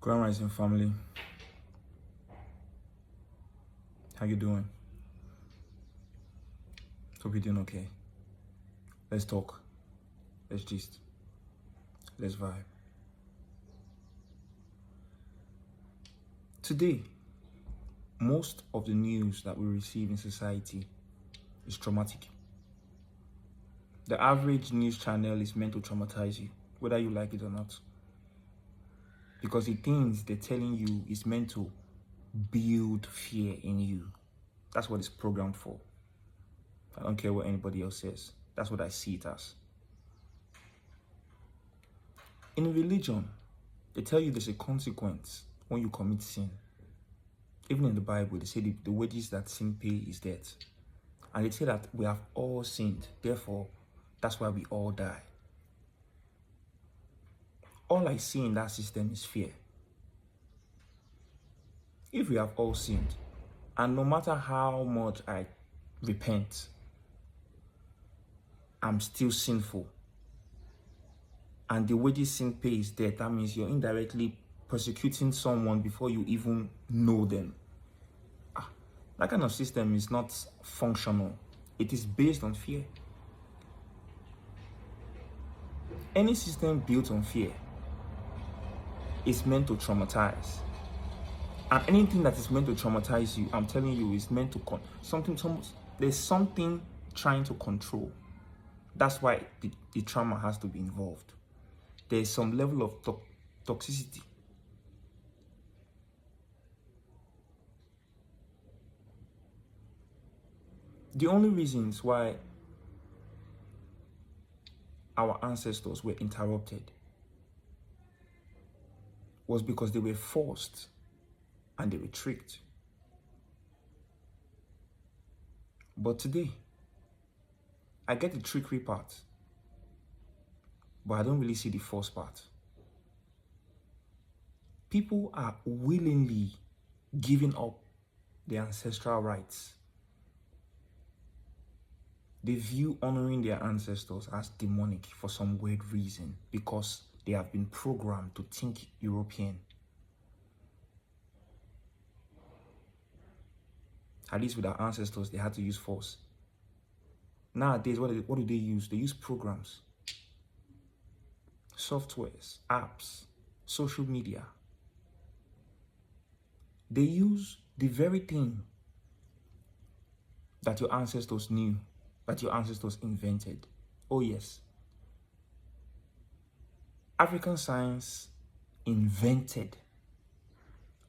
Grand Rising family, how you doing? Hope you're doing okay. Let's talk, let's gist, let's vibe. Today, most of the news that we receive in society is traumatic. The average news channel is meant to traumatize you, whether you like it or not. Because the things they're telling you is meant to build fear in you. That's what it's programmed for. I don't care what anybody else says. That's what I see it as. In religion, they tell you there's a consequence when you commit sin. Even in the Bible, they say the wages that sin pay is death. And they say that we have all sinned. Therefore, that's why we all die. All I see in that system is fear. If we have all sinned, and no matter how much I repent, I'm still sinful, and the wages sin pay is death, that means you're indirectly persecuting someone before you even know them. That kind of system is not functional. It is based on fear. Any system built on fear is meant to traumatize. And anything that is meant to traumatize you, I'm telling you, is meant to there's something trying to control. That's why the trauma has to be involved. There's some level of toxicity. The only reasons why our ancestors were interrupted was because they were forced and they were tricked. But today, I get the trickery part, but I don't really see the force part. People are willingly giving up their ancestral rights. They view honoring their ancestors as demonic for some weird reason, because they have been programmed to think European. At least with our ancestors, they had to use force. Nowadays, what do they use? They use programs, softwares, apps, social media. They use the very thing that your ancestors knew, that your ancestors invented. Oh yes. African science invented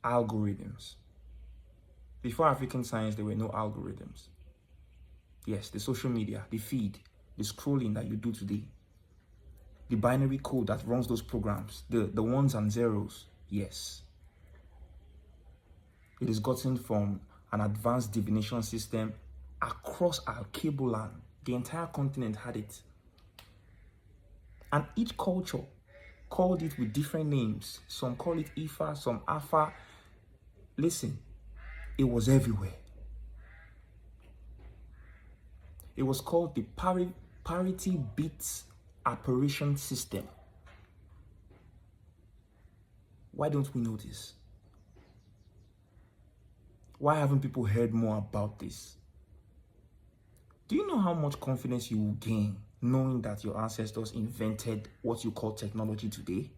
algorithms. Before African science, there were no algorithms. Yes, the social media, the feed, the scrolling that you do today, the binary code that runs those programs, the ones and zeros, yes. It is gotten from an advanced divination system across our cable land. The entire continent had it. And each culture called it with different names. Some call it Ifa, some Afa. Listen, it was everywhere. It was called the parity bits apparition system. Why don't we know this? Why haven't people heard more about this? Do you know how much confidence you will gain knowing that your ancestors invented what you call technology today?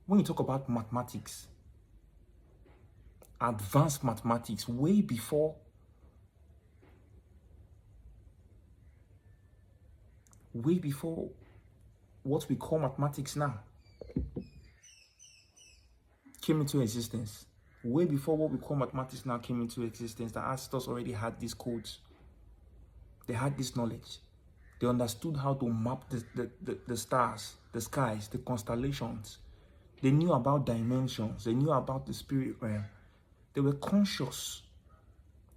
When you talk about mathematics, advanced mathematics, way before what we call mathematics now came into existence. Way before what we call mathematics now came into existence, the ancestors already had these codes. They had this knowledge. They understood how to map the stars, the skies, the constellations. They knew about dimensions. They knew about the spirit realm. They were conscious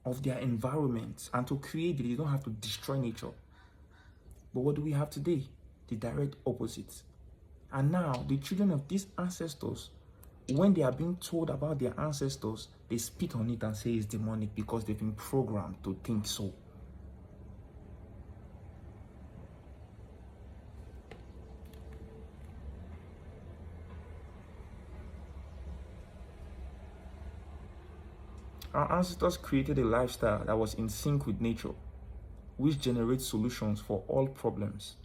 of their environment, and to create it, you don't have to destroy nature. But what do we have today? The direct opposite. And now, the children of these ancestors, when they are being told about their ancestors, they spit on it and say it's demonic because they've been programmed to think so. Our ancestors created a lifestyle that was in sync with nature, which generates solutions for all problems.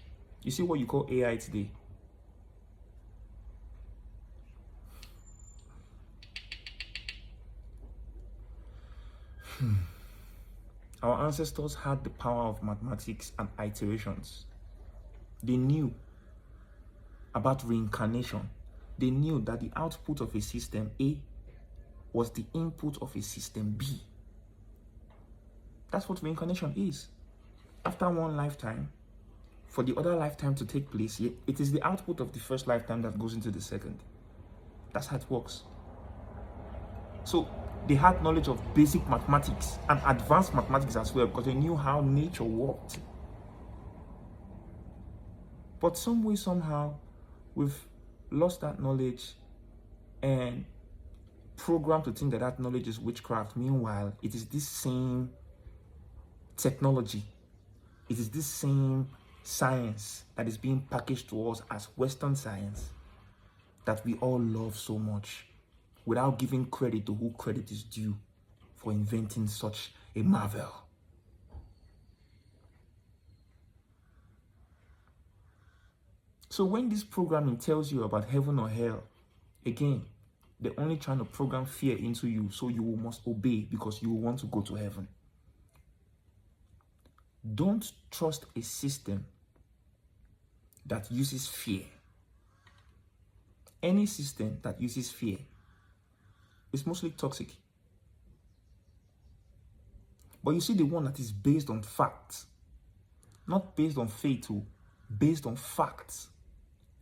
You see what you call AI today? Our ancestors had the power of mathematics and iterations. They knew about reincarnation. They knew that the output of a system A was the input of a system B. That's what reincarnation is. After one lifetime, for the other lifetime to take place, it is the output of the first lifetime that goes into the second. That's how it works. So they had knowledge of basic mathematics and advanced mathematics as well, because they knew how nature worked. But some way, somehow, we've lost that knowledge and programmed to think that that knowledge is witchcraft. Meanwhile, it is this same technology, it is this same science that is being packaged to us as Western science that we all love so much, without giving credit to who credit is due for inventing such a marvel. So when this programming tells you about heaven or hell, again, they're only trying to program fear into you, so you must obey because you will want to go to heaven. Don't trust a system that uses fear. Any system that uses fear is mostly toxic. But you see, the one that is based on facts, not based on faith, based on facts,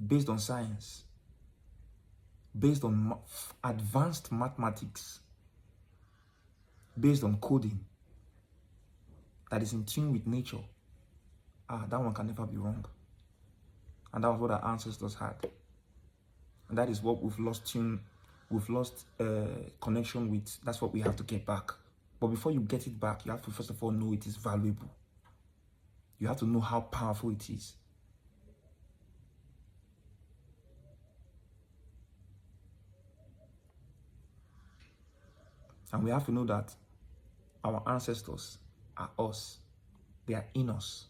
based on science, based on advanced mathematics, based on coding, that is in tune with nature, that one can never be wrong. And that was what our ancestors had. And that is what we've lost connection with. That's what we have to get back. But before you get it back, you have to first of all know it is valuable. You have to know how powerful it is. And we have to know that our ancestors are us. They are in us.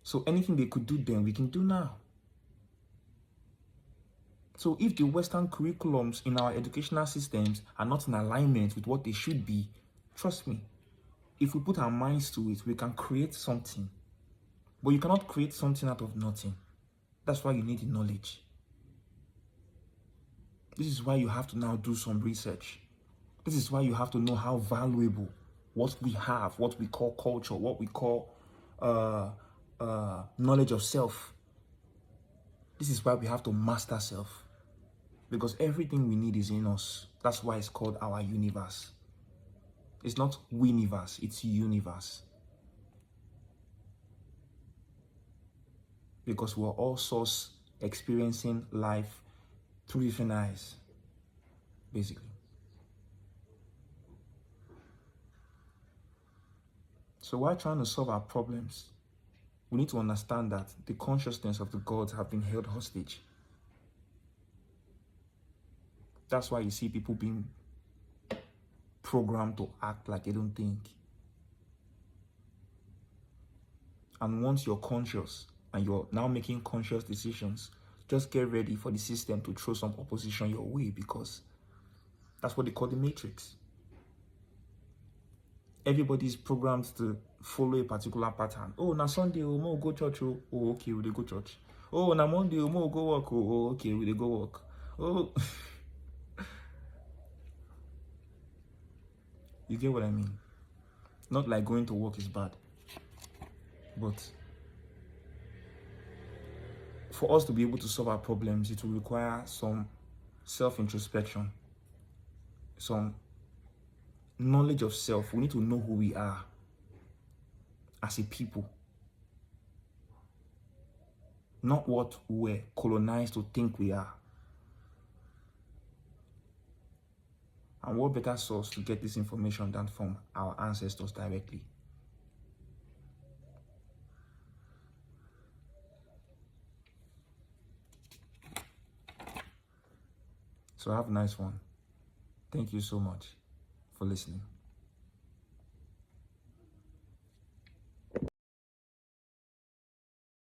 So anything they could do then, we can do now. So if the Western curriculums in our educational systems are not in alignment with what they should be, trust me, if we put our minds to it, we can create something. But you cannot create something out of nothing. That's why you need the knowledge. This is why you have to now do some research. This is why you have to know how valuable what we have, what we call culture, what we call knowledge of self. This is why we have to master self. Because everything we need is in us. That's why it's called our universe. It's not universe, it's universe. Because we're all souls experiencing life through different eyes, basically. So while trying to solve our problems, we need to understand that the consciousness of the gods have been held hostage. That's why you see people being programmed to act like they don't think. And once you're conscious and you're now making conscious decisions, just get ready for the system to throw some opposition your way, because that's what they call the matrix. Everybody is programmed to follow a particular pattern. Oh, na Sunday, oh, mo go church, oh, okay, we dey go church. Oh, na Monday, oh, mo go work, oh, okay, we dey go work. Oh, you get what I mean? Not like going to work is bad, but for us to be able to solve our problems, it will require some self-introspection, some knowledge of self. We need to know who we are as a people, not what we're colonized to think we are. And what better source to get this information than from our ancestors directly? So have a nice one. Thank you so much for listening.